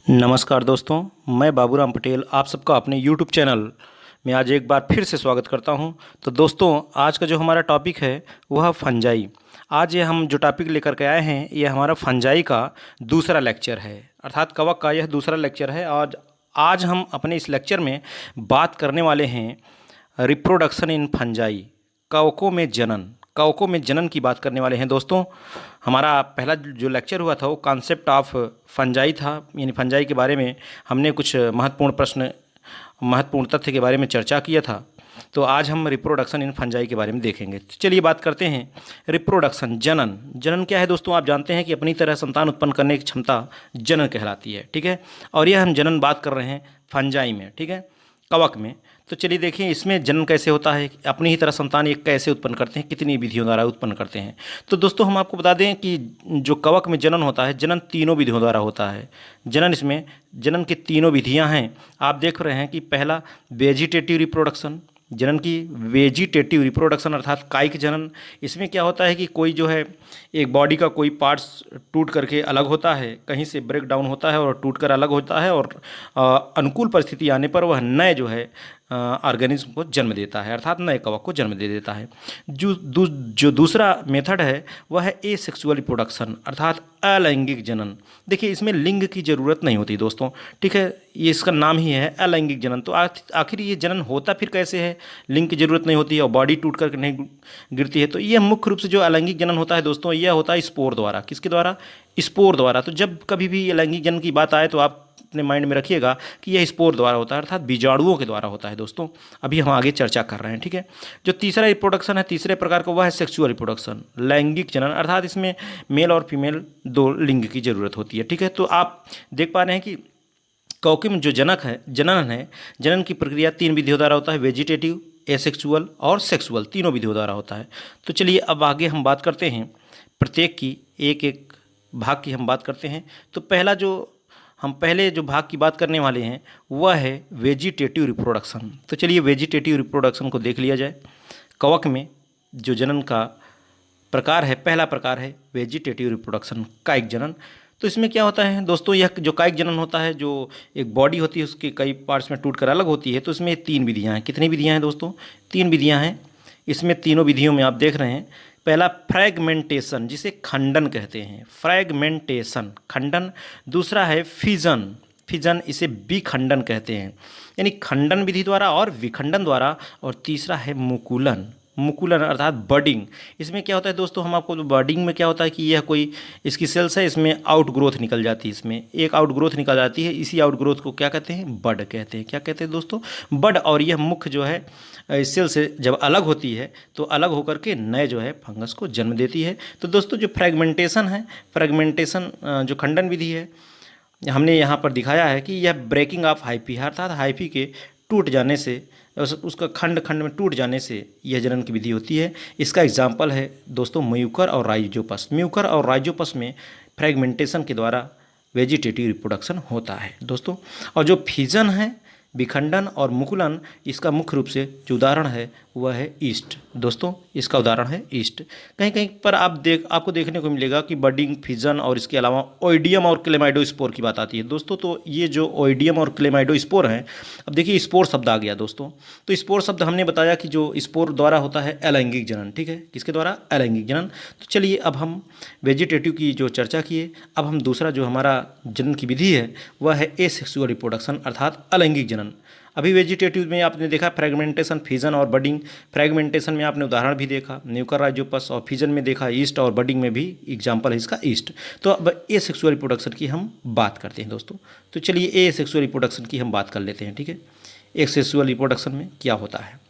नमस्कार दोस्तों, मैं बाबूराम पटेल आप सबका अपने YouTube चैनल में आज एक बार फिर से स्वागत करता हूं। तो दोस्तों, आज का जो हमारा टॉपिक है वह फंजाई। आज ये हम जो टॉपिक लेकर के आए हैं ये हमारा फंजाई का दूसरा लेक्चर है, अर्थात कवक का यह दूसरा लेक्चर है। और आज हम अपने इस लेक्चर में बात करने वाले हैं रिप्रोडक्शन इन फंजाई, कवकों में जनन की बात करने वाले हैं। दोस्तों, हमारा पहला जो लेक्चर हुआ था वो कॉन्सेप्ट ऑफ फंजाई था, यानी फंजाई के बारे में हमने कुछ महत्वपूर्ण तथ्य के बारे में चर्चा किया था। तो आज हम रिप्रोडक्शन इन फंजाई के बारे में देखेंगे। तो चलिए बात करते हैं रिप्रोडक्शन, जनन क्या है दोस्तों। आप जानते हैं कि अपनी तरह संतान उत्पन्न करने की क्षमता जनन कहलाती है, ठीक है। और यह हम जनन बात कर रहे हैं फंजाई में, ठीक है, कवक में। तो चलिए देखिए इसमें जनन कैसे होता है, अपनी ही तरह संतान एक कैसे उत्पन्न करते हैं, कितनी विधियों द्वारा उत्पन्न करते हैं। तो दोस्तों हम आपको बता दें कि जो कवक में जनन होता है, जनन तीनों विधियों द्वारा होता है। इसमें जनन की तीनों विधियां हैं। आप देख रहे हैं कि पहला वेजिटेटिव रिप्रोडक्शन, जनन की वेजिटेटिव रिप्रोडक्शन अर्थात कायिक जनन। इसमें क्या होता है कि कोई जो है एक बॉडी का कोई पार्ट्स टूट करके अलग होता है, कहीं से ब्रेक डाउन होता है और टूट कर अलग होता है, और अनुकूल परिस्थिति आने पर वह नए जो है ऑर्गेनिज्म को जन्म देता है, अर्थात नए कवक को जन्म दे देता है। जो दूसरा मेथड है वह है एसेक्सुअल रिप्रोडक्शन अर्थात अलैंगिक जनन। देखिए इसमें लिंग की ज़रूरत नहीं होती दोस्तों, ठीक है, ये इसका नाम ही है अलैंगिक जनन। तो आखिर ये जनन होता फिर कैसे है, लिंग की ज़रूरत नहीं होती है और बॉडी टूट कर नहीं गिरती है। तो यह मुख्य रूप से जो अलैंगिक जनन होता है दोस्तों, यह होता है स्पोर द्वारा। किसके द्वारा? स्पोर द्वारा। तो जब कभी भी अलैंगिक जनन की बात आए तो आप अपने माइंड में रखिएगा कि यह स्पोर द्वारा होता है, अर्थात बीजाणुओं के द्वारा होता है दोस्तों। अभी हम आगे चर्चा कर रहे हैं, ठीक है। जो तीसरा रिप्रोडक्शन है, तीसरे प्रकार का, वह है सेक्सुअल रिप्रोडक्शन, लैंगिक जनन, अर्थात इसमें मेल और फीमेल दो लिंग की जरूरत होती है, ठीक है। तो आप देख पा रहे हैं कि कवक में जो जनन की प्रक्रिया तीन विधियों द्वारा होता है, वेजिटेटिव, एसेक्सुअल और सेक्सुअल, तीनों विधियों द्वारा होता है। तो चलिए अब आगे हम बात करते हैं प्रत्येक की, एक एक भाग की हम बात करते हैं। तो पहले जो भाग की बात करने वाले हैं वह है वेजिटेटिव रिप्रोडक्शन। तो चलिए वेजिटेटिव रिप्रोडक्शन को देख लिया जाए। कवक में जो जनन का प्रकार है, पहला प्रकार है वेजिटेटिव रिप्रोडक्शन, कायिक जनन। तो इसमें क्या होता है दोस्तों, यह जो कायिक जनन होता है, जो एक बॉडी होती है उसके कई पार्ट्स में टूट कर अलग होती है। तो इसमें तीन विधियाँ हैं। कितनी विधियाँ हैं दोस्तों? तीन विधियाँ हैं। इसमें तीनों विधियों में आप देख रहे हैं, पहला फ्रैगमेंटेशन, जिसे खंडन कहते हैं, फ्रैगमेंटेशन खंडन। दूसरा है फिजन, इसे विखंडन कहते हैं, यानी खंडन विधि द्वारा और विखंडन द्वारा। और तीसरा है मुकुलन अर्थात बडिंग। इसमें क्या होता है दोस्तों, हम आपको बडिंग में क्या होता है कि यह कोई इसकी सेल्स है, इसमें आउट ग्रोथ निकल जाती है, इसमें एक आउट ग्रोथ निकल जाती है। इसी आउट ग्रोथ को क्या कहते हैं? बड कहते हैं। क्या कहते हैं दोस्तों? बड। और यह मुख्य जो है इस सेल से जब अलग होती है तो अलग होकर के नए जो है फंगस को जन्म देती है। तो दोस्तों जो फ्रैगमेंटेशन जो खंडन विधि है, हमने यहाँ पर दिखाया है कि यह ब्रेकिंग ऑफ हाइफी अर्थात हाइफी के टूट जाने से, उसका खंड खंड में टूट जाने से यह जनन की विधि होती है। इसका एग्जाम्पल है दोस्तों म्यूकर और राइजोपस में फ्रैगमेंटेशन के द्वारा वेजिटेटिव रिप्रोडक्शन होता है दोस्तों। और जो फिजन है, विखंडन और मुकुलन, इसका मुख्य रूप से जो उदाहरण है वह है ईस्ट दोस्तों, इसका उदाहरण है ईस्ट। कहीं कहीं पर आपको देखने को मिलेगा कि बडिंग, फिजन और इसके अलावा ओइडियम और क्लेमाइडोस्पोर की बात आती है दोस्तों। तो ये जो ओइडियम और क्लेमाइडोस्पोर हैं, अब देखिए स्पोर शब्द आ गया दोस्तों। तो स्पोर शब्द हमने बताया कि जो स्पोर द्वारा होता है अलैंगिक जनन, ठीक है, किसके द्वारा? अलैंगिक जनन। तो चलिए अब हम वेजिटेटिव की जो चर्चा किए, अब हम दूसरा जो हमारा जनन की विधि है वह है एसेक्सुअल रिप्रोडक्शन अर्थात अलैंगिक जनन। अभी वेजिटेटिव में आपने देखा फ्रैगमेंटेशन, फिजन और बडिंग। फ्रैगमेंटेशन में आपने उदाहरण भी देखा न्यूकर राइजोपस, और फिजन में देखा ईस्ट, और बडिंग में भी एग्जाम्पल है इसका ईस्ट। तो अब एसेक्सुअल रिप्रोडक्शन की हम बात करते हैं दोस्तों। तो चलिए एसेक्सुअल रिप्रोडक्शन की हम बात कर लेते हैं, ठीक है। एसेक्सुअल रिप्रोडक्शन में क्या होता है?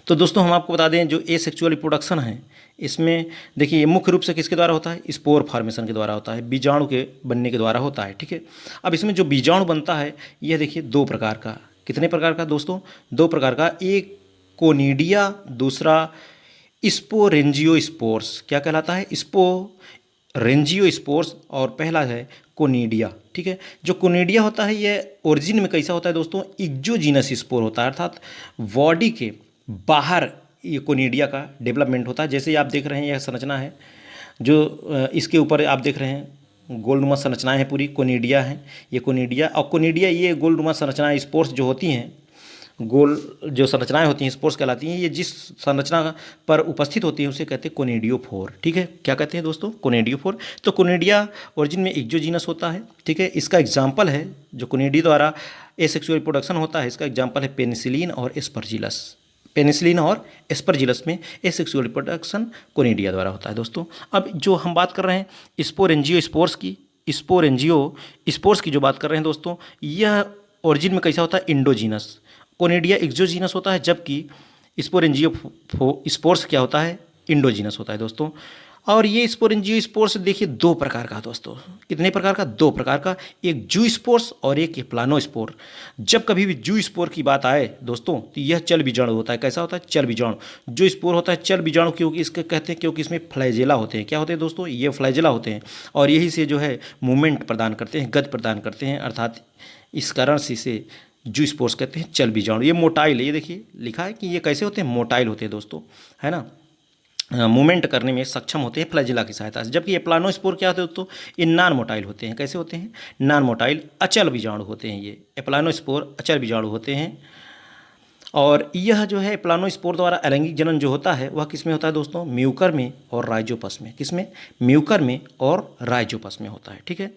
तो दोस्तों हम आपको बता दें जो एसेक्सुअल रिप्रोडक्शन है, इसमें देखिए मुख्य रूप से किसके द्वारा होता है? स्पोर फॉर्मेशन के द्वारा होता है, बीजाणु के बनने के द्वारा होता है, ठीक है। अब इसमें जो बीजाणु बनता है यह देखिए दो प्रकार का। कितने प्रकार का दोस्तों? दो प्रकार का। एक कोनिडिया, दूसरा स्पोरेंजियोस्पोर्स। क्या कहलाता है? स्पोरेंजियोस्पोर्स, और पहला है कोनिडिया, ठीक है। जो कोनिडिया होता है यह ओरिजिन में कैसा होता है दोस्तों? एक्सोजीनस स्पोर होता है, अर्थात बॉडी के बाहर ये कोनिडिया का डेवलपमेंट होता है। जैसे आप देख रहे हैं यह संरचना है, जो इसके ऊपर आप देख रहे हैं गोलनुमा संरचनाएं हैं पूरी, कोनिडिया हैं, ये कोनिडिया और कोनिडिया ये गोलनुमा संरचनाएं स्पोर्स जो होती हैं, गोल जो संरचनाएं होती हैं स्पोर्स कहलाती हैं। ये जिस संरचना पर उपस्थित होती है उसे कहते हैं कोनिडियोफोर। ठीक है, क्या कहते हैं दोस्तों? कोनिडियोफोर। तो कोनिडिया ओरिजिन में एक्सोजीनस होता है। ठीक है, इसका एग्जाम्पल है जो कोनिडिया द्वारा एसेक्सुअल रिप्रोडक्शन होता है, इसका एग्जाम्पल है पेनिसिलिन और एस्परजिलस। पेनिसिलिन और एस्परजिलस में एसेक्सुअल रिप्रोडक्शन कोनिडिया द्वारा होता है दोस्तों। अब जो हम बात कर रहे हैं स्पोरेंजियो स्पोर्स की, स्पोरेंजियो स्पोर्स की जो बात कर रहे हैं दोस्तों, यह ओरिजिन में कैसा होता है? इंडोजीनस। कोनिडिया एक्सोजीनस होता है, जबकि स्पोरेंजियो स्पोर्स क्या होता है? इंडोजीनस होता है दोस्तों। और ये स्पोरेंजियो स्पोर्स देखिए दो प्रकार का दोस्तों। कितने प्रकार का? दो प्रकार का, एक जू स्पोर्स और एक प्लानो स्पोर। जब कभी भी जू स्पोर की बात आए दोस्तों तो यह चल बीजाणु होता है। कैसा होता है? चल बीजाणु। जो स्पोर होता है चल बीजाणु, क्योंकि इसके कहते हैं क्योंकि इसमें फ्लैजेला होते हैं। क्या होते हैं दोस्तों? ये फ्लैजेला होते हैं और यही से जो है मूवमेंट प्रदान करते हैं, गति प्रदान करते हैं, अर्थात इस कारण से इसे जू स्पोर्स कहते हैं, चल बीजाणु। ये मोटाइल है, ये देखिए लिखा है कि ये कैसे होते हैं? मोटाइल होते हैं दोस्तों, है ना, मूवमेंट करने में सक्षम होते हैं फ्लैजिला की सहायता से। जबकि ये प्लानोस्पोर क्या होते हैं दोस्तों? ये नॉन मोटाइल होते हैं। कैसे होते हैं? नॉन मोटाइल, अचल बीजाणु होते हैं। ये एप्लानोस्पोर अचल बीजाणु होते हैं। और यह जो है प्लानोस्पोर द्वारा अलैंगिक जनन जो होता है वह किस में होता है दोस्तों? म्यूकर में और राइजोपस में। किस में? म्यूकर में और राइजोपस में होता है। ठीक है,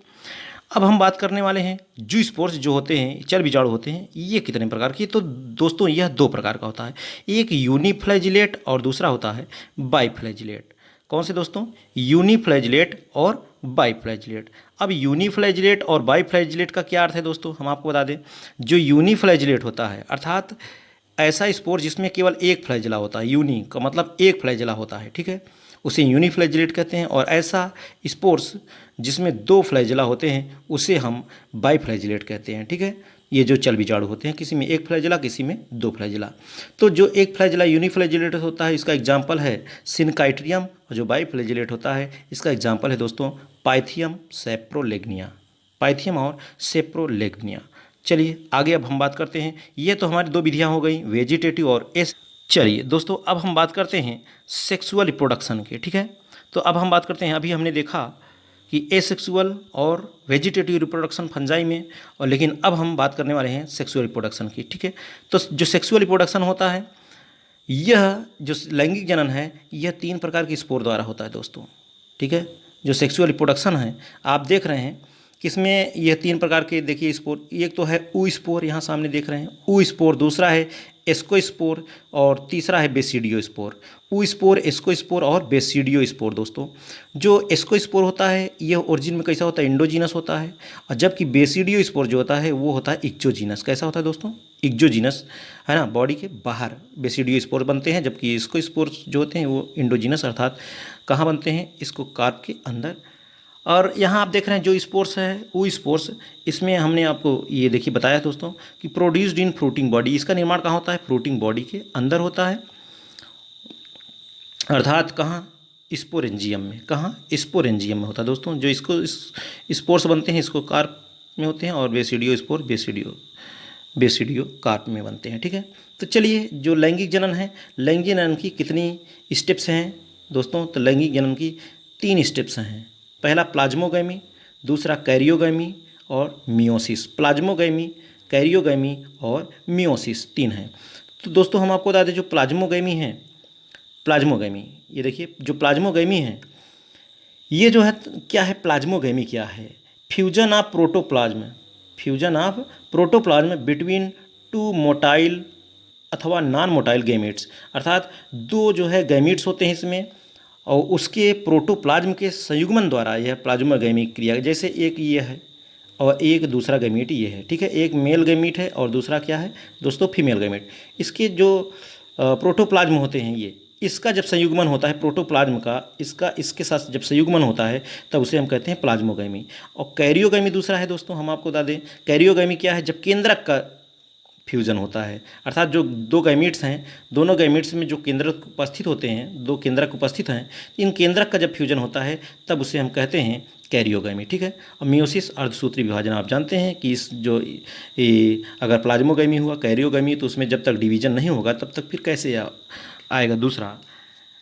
अब हम बात करने वाले हैं जू स्पोर्स जो होते हैं, चल बीजाणु होते हैं, ये कितने प्रकार की? तो दोस्तों यह दो प्रकार का होता है, एक यूनिफ्लैजिलेट और दूसरा होता है बाईफ्लैजिलेट। कौन से दोस्तों? यूनिफ्लैजिलेट और बाईफ्लैजिलेट। अब यूनिफ्लैजिलेट और बाईफ्लैजिलेट का क्या अर्थ है दोस्तों? हम आपको बता दें, जो यूनिफ्लैजिलेट होता है अर्थात ऐसा स्पोर जिसमें केवल एक फ्लैजिला होता है, यूनि का मतलब एक फ्लैजिला होता है। ठीक है, उसे यूनिफ्लैजिलेट कहते हैं। और ऐसा स्पोर्स जिसमें दो फ्लैजिला होते हैं उसे हम बाईफ्लैजिलेट कहते हैं। ठीक है, ये जो चल बीजाणु होते हैं, किसी में एक फ्लैजिला किसी में दो फ्लैजिला। तो जो एक फ्लैजिला यूनिफ्लैजिलेट होता है इसका एग्जाम्पल है सिनकाइट्रियम, और जो बाईफ्लैजिलेट होता है इसका एग्जाम्पल है दोस्तों पाइथियम सेप्रोलेग्निया। पाइथियम और सेप्रोलेग्निया। चलिए आगे अब हम बात करते हैं, ये तो हमारी दो विधियाँ हो गई, वेजिटेटिव और चलिए दोस्तों अब हम बात करते हैं सेक्सुअल रिप्रोडक्शन के। ठीक है, तो अब हम बात करते हैं, अभी हमने देखा कि एसेक्सुअल और वेजिटेटिव रिप्रोडक्शन फंजाई में, और लेकिन अब हम बात करने वाले हैं सेक्सुअल रिप्रोडक्शन की। ठीक है, तो जो सेक्सुअल रिप्रोडक्शन होता है, यह जो लैंगिक जनन है यह तीन प्रकार की स्पोर द्वारा होता है दोस्तों। ठीक है, जो सेक्सुअल रिप्रोडक्शन है आप देख रहे हैं किसमें यह तीन प्रकार के देखिए स्पोर, एक तो है ऊ स्पोर, यहाँ सामने देख रहे हैं ऊ स्पोर, दूसरा है एस्कोस्पोर और तीसरा है बेसिडियो स्पोर। ऊ स्पोर, एस्कोस्पोर और बेसिडियो स्पोर। दोस्तों जो एस्कोस्पोर होता है यह ओरिजिन में कैसा होता है? इंडोजीनस होता है, और जबकि बेसिडियो स्पोर जो होता है वो होता है एक्सोजीनस। कैसा होता है दोस्तों? एक्सोजीनस, है ना, बॉडी के बाहर बेसिडियो स्पोर बनते हैं, जबकि एस्कोस्पोर जो होते हैं वो इंडोजीनस अर्थात कहाँ बनते हैं? इसको कार्प के अंदर। और यहाँ आप देख रहे हैं जो स्पोर्स है वो स्पोर्स, इसमें हमने आपको ये देखिए बताया दोस्तों कि प्रोड्यूस्ड इन फ्रूटिंग बॉडी, इसका निर्माण कहाँ होता है? फ्रूटिंग बॉडी के अंदर होता है, अर्थात कहाँ? स्पोरेंजियम में। कहाँ? स्पोरेंजियम में होता है दोस्तों। जो इसको स्पोर्स बनते हैं इसको कार्प में होते हैं, और बेसिडियो स्पोर बेसिडियो कार्प में बनते हैं। ठीक है, तो चलिए जो लैंगिक जनन है, लैंगिक जनन की कितनी स्टेप्स हैं दोस्तों? तो लैंगिक जनन की 3 स्टेप्स हैं। पहला प्लाज्मोगैमी, दूसरा कैरियोगैमी और मियोसिस। प्लाज्मोगैमी, कैरियोगैमी और मियोसिस 3 हैं। तो दोस्तों हम आपको बता दें जो प्लाज्मोगैमी है, प्लाज्मोगैमी ये देखिए जो प्लाज्मोगैमी है ये जो है क्या है? प्लाज्मोगैमी क्या है? Fusion of protoplasm, fusion of protoplasm between 2 motile अथवा नॉन मोटाइल गैमेट्स, अर्थात दो जो है गैमेट्स होते हैं इसमें, और उसके प्रोटोप्लाज्म के संयुग्मन द्वारा यह प्लाज्मोगैमी क्रिया, जैसे एक ये है और एक दूसरा गैमीट ये है। ठीक है, एक मेल गैमीट है और दूसरा क्या है दोस्तों? Female gamete. इसके जो प्रोटोप्लाज्म होते हैं ये, इसका जब संयुग्मन होता है प्रोटोप्लाज्म का, इसके साथ जब संयुग्मन होता है तब उसे हम कहते हैं प्लाज्मोगैमी। और कैरियोगैमी दूसरा है दोस्तों, हम आपको बता दें कैरियोगैमी क्या है? जब केंद्रक का फ्यूजन होता है, अर्थात जो दो गैमीट्स हैं, दोनों गैमीट्स में जो केंद्रक उपस्थित होते हैं, दो केंद्रक उपस्थित हैं, इन केंद्रक का जब फ्यूजन होता है तब उसे हम कहते हैं कैरियोगैमी। ठीक है, और मियोसिस अर्धसूत्री विभाजन। आप जानते हैं कि इस जो अगर प्लाज्मोगैमी हुआ, कैरियोगैमी, तो उसमें जब तक डिवीजन नहीं होगा तब तक फिर कैसे आएगा दूसरा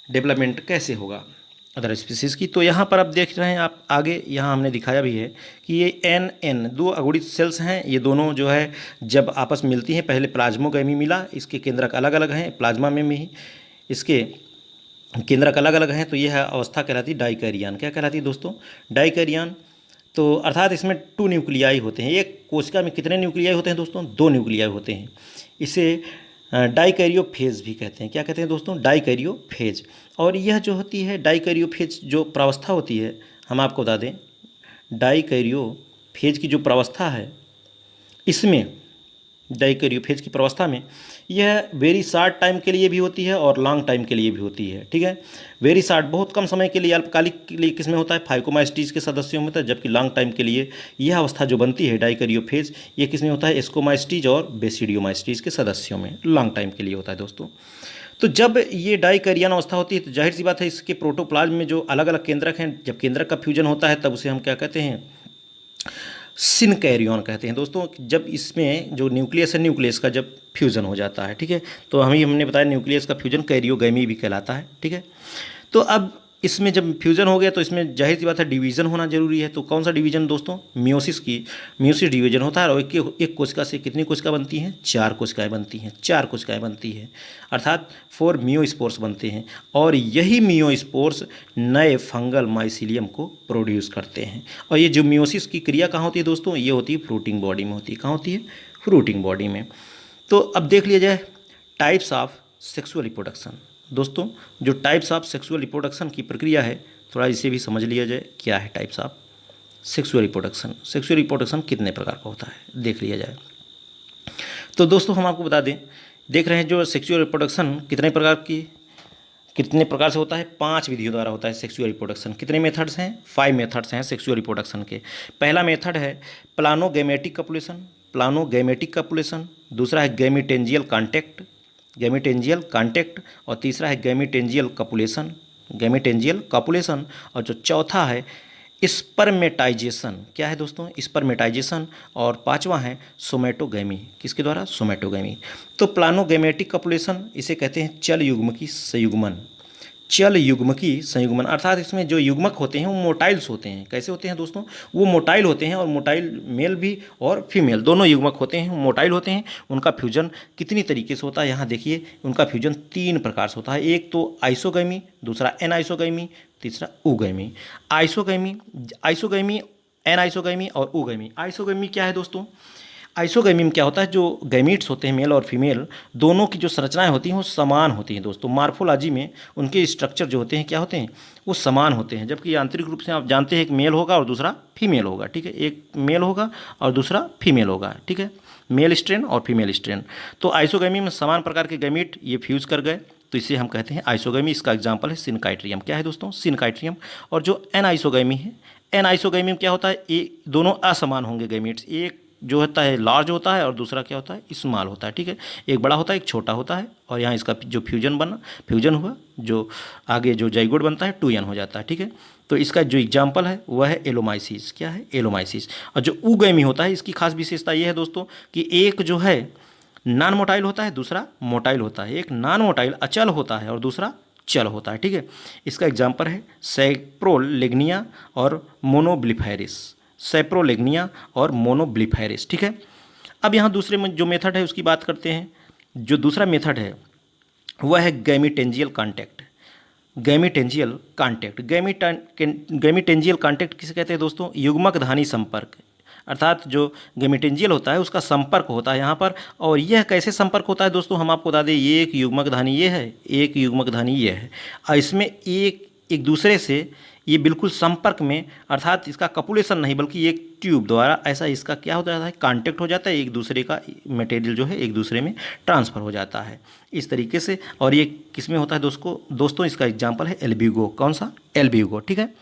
डेवलपमेंट कैसे होगा? अदर स्पीसीज़ की। तो यहाँ पर आप देख रहे हैं आप आगे, यहाँ हमने दिखाया भी है कि ये एन दो अगुणित सेल्स हैं। ये दोनों जो है जब आपस में मिलती हैं, पहले प्लाज्मोगैमी मिला, इसके केंद्रक अलग अलग हैं, प्लाज्मा में ही इसके केंद्रक अलग अलग हैं। तो यह अवस्था कहलाती है डाइकैरियन। क्या कहलाती है दोस्तों? डाइकैरियन। तो अर्थात इसमें 2 न्यूक्लियाई होते हैं। एक कोशिका में कितने न्यूक्लियाई होते हैं दोस्तों? 2 न्यूक्लियाई होते हैं। इसे डाइकैरियोफेज भी कहते हैं। क्या कहते हैं दोस्तों? डाइकैरियोफेज। और यह जो होती है डाइकैरियोफेज जो प्रावस्था होती है, हम आपको बता दें डाइकैरियोफेज की जो प्रावस्था है, इसमें डाइकैरियोफेज की प्रावस्था में यह वेरी शॉर्ट टाइम के लिए भी होती है और लॉन्ग टाइम के लिए भी होती है। ठीक है, वेरी शॉर्ट बहुत कम समय के लिए, अल्पकालिक के लिए किस में होता है? फाइकोमास्टीज के सदस्यों में होता है। जबकि लॉन्ग टाइम के लिए यह अवस्था जो बनती है डाइकैरियोफेज, ये किस में होता है? एस्कोमास्टीज और बेसिडियोमास्टीज के सदस्यों में लॉन्ग टाइम के लिए होता है दोस्तों। तो जब ये डाइकैरियन अवस्था होती है तो जाहिर सी बात है इसके प्रोटोप्लाज्म में जो अलग अलग केंद्रक हैं, जब केंद्रक का फ्यूजन होता है तब उसे हम क्या कहते हैं? सिनकैरियन कहते हैं दोस्तों। जब इसमें जो न्यूक्लियस है, न्यूक्लियस का जब फ्यूज़न हो जाता है, ठीक है, तो हमने बताया न्यूक्लियस का फ्यूजन कैरियोगैमी भी कहलाता है। ठीक है, तो अब इसमें जब फ्यूज़न हो गया तो इसमें जाहिर सी बात है डिवीज़न होना जरूरी है। तो कौन सा डिवीज़न दोस्तों? मियोसिस डिवीज़न होता है। और एक कोशिका से कितनी कोशिका बनती हैं? 4 कोशिकाएँ बनती हैं। 4 कोशिकाएँ बनती हैं, अर्थात 4 मियोस्पोर्स बनते हैं। और यही मियोस्पोर्स नए फंगल माइसीलियम को प्रोड्यूस करते हैं। और ये जो मियोसिस की क्रिया कहाँ होती है दोस्तों? ये होती है फ्रूटिंग बॉडी में होती है। कहाँ होती है? फ्रूटिंग बॉडी में। तो अब देख लिया जाए टाइप्स ऑफ सेक्सुअल रिप्रोडक्शन। दोस्तों जो टाइप्स ऑफ सेक्सुअल रिप्रोडक्शन की प्रक्रिया है, थोड़ा इसे भी समझ लिया जाए। क्या है types of sexual reproduction? Sexual reproduction कितने प्रकार का होता है देख लिया जाए। तो दोस्तों हम आपको बता दें, देख रहे हैं जो सेक्सुअल रिप्रोडक्शन कितने प्रकार से होता है? 5 विधियों द्वारा होता है सेक्सुअल रिप्रोडक्शन। कितने मेथड्स हैं? 5 मेथड्स हैं सेक्सुअल रिप्रोडक्शन के। पहला मेथड है प्लानोगैमेटिक कपुलेशन। दूसरा है गैमीटेंजियल कॉन्टैक्ट। और तीसरा है गैमीटेंजियल कपुलेशन। और जो चौथा है स्पर्मेटाइजेशन। क्या है दोस्तों? स्पर्मेटाइजेशन। और पांचवा है सोमैटोगैमी। किसके द्वारा? सोमैटोगैमी। तो प्लानोगैमेटिक कपुलेशन इसे कहते हैं चल युग्मकी संयुग्मन। अर्थात इसमें जो युग्मक होते हैं वो मोटाइल्स होते हैं। कैसे होते हैं दोस्तों? वो मोटाइल होते हैं, और मोटाइल मेल भी और फीमेल दोनों युग्मक होते हैं, मोटाइल होते हैं। उनका फ्यूजन कितनी तरीके से होता है? यहाँ देखिए, उनका फ्यूजन 3 प्रकार से होता है। एक तो आइसोगैमी, दूसरा एनाइसोगैमी, तीसरा ऊगैमी। आइसोगैमी, एनाइसोगैमी और ऊगैमी। आइसोगैमी क्या है दोस्तों? आइसोगैमी में क्या होता है? जो गैमीट्स होते हैं मेल और फीमेल दोनों की जो संरचनाएं होती हैं वो समान होती हैं दोस्तों। मार्फोलॉजी में उनके स्ट्रक्चर जो होते हैं क्या होते हैं? वो समान होते हैं। जबकि आंतरिक रूप से आप जानते हैं एक मेल होगा और दूसरा फीमेल होगा। ठीक है, एक मेल होगा और दूसरा फीमेल होगा। ठीक है, मेल स्ट्रेन और फीमेल स्ट्रेन। तो आइसोगैमी में समान प्रकार के गैमीट ये फ्यूज़ कर गए, तो इसे हम कहते हैं आइसोगैमी। इसका एग्जाम्पल है सिनकाइट्रियम। क्या है दोस्तों? सिनकाइट्रियम। और जो एनाइसोगैमी है, एनाइसोगैमी में क्या होता है? ये दोनों असमान होंगे गैमीट्स। एक जो होता है लार्ज होता है और दूसरा क्या होता है? स्मॉल होता है। ठीक है, एक बड़ा होता है एक छोटा होता है। और यहाँ इसका जो फ्यूजन हुआ, जो आगे जो जाइगोट बनता है 2n हो जाता है। ठीक है, तो इसका जो एग्जाम्पल है वह है एलोमाइसिस। क्या है? एलोमाइसिस। और जो ऊगैमी होता है, इसकी खास विशेषता ये है दोस्तों कि एक जो है नॉन मोटाइल होता है, दूसरा मोटाइल होता है। एक नॉन मोटाइल अचल होता है और दूसरा चल होता है। ठीक है, इसका एग्जाम्पल है सैप्रोलेग्निया और मोनोब्लिफेरिस। ठीक है, अब यहाँ दूसरे में जो मेथड है उसकी बात करते हैं। जो दूसरा मेथड है वह है गैमीटेंजियल कॉन्टैक्ट। गैमीटेंजियल कॉन्टैक्ट किसे कहते हैं दोस्तों? युग्मकधानी संपर्क। अर्थात जो गैमीटेंजियल होता है उसका संपर्क होता है यहाँ पर। और यह कैसे संपर्क होता है दोस्तों? हम आपको बता दें, ये एक युग्मकधानी ये है, एक युग्मकधानी ये है, और इसमें एक दूसरे से ये बिल्कुल संपर्क में, अर्थात इसका कपुलेशन नहीं बल्कि एक ट्यूब द्वारा ऐसा इसका क्या हो जाता है? कांटेक्ट हो जाता है। एक दूसरे का मटेरियल जो है एक दूसरे में ट्रांसफ़र हो जाता है इस तरीके से। और ये किस में होता है दोस्तों? इसका एग्जाम्पल है एल्ब्यूगो। कौन सा? एल्ब्यूगो। ठीक है,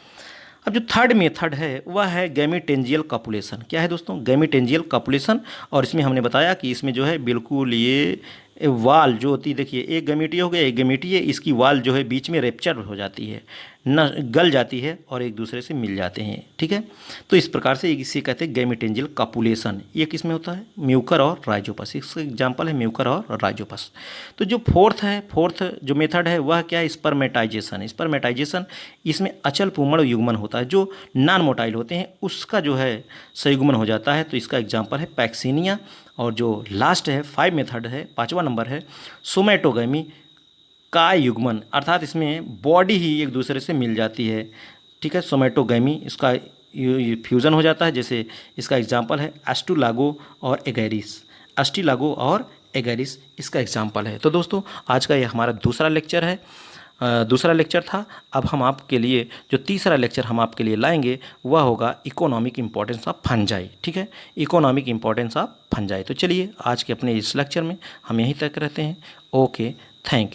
अब जो थर्ड मेथड है वह है गैमीटेंजियल कपुलेशन। क्या है दोस्तों? गैमीटेंजियल कपुलेशन। और इसमें हमने बताया कि इसमें जो है बिल्कुल ये वाल जो होती है, देखिए एक गमीटिया हो गया, एक गमीटिया, इसकी वाल जो है बीच में रेप्चर हो जाती है, न गल जाती है और एक दूसरे से मिल जाते हैं, ठीक है। तो इस प्रकार से इसे कहते हैं गैमेटेंजियल कॉपुलेशन। ये किस में होता है? म्यूकर और राइजोपस। इसका एग्जांपल है म्यूकर और राइजोपस। तो जो फोर्थ जो मेथड है वह क्या है? स्पर्मेटाइजेशन। स्पर्मेटाइजेशन, इसमें अचल पुमड़ युग्मन होता है, जो नॉन मोटाइल होते हैं उसका जो है संयुग्मन हो जाता है। तो इसका एग्जाम्पल है पैक्सिनिया। और जो लास्ट है 5 मेथड है, 5वां नंबर है सोमेटोगमी का युग्मन, अर्थात इसमें बॉडी ही एक दूसरे से मिल जाती है, ठीक है। सोमेटोगमी, इसका फ्यूज़न हो जाता है। जैसे इसका एग्जाम्पल है एस्टुलागो और एगैरिस। एस्टिलागो और एगैरिस इसका एग्जाम्पल है। तो दोस्तों आज का ये हमारा दूसरा लेक्चर है, दूसरा लेक्चर था। अब हम आपके लिए जो तीसरा लेक्चर हम आपके लिए लाएंगे वह होगा इकोनॉमिक इंपॉर्टेंस ऑफ फंजाई, ठीक है। Economic importance of fungi. तो चलिए आज के अपने इस लेक्चर में हम यहीं तक रहते हैं। Okay, thank you.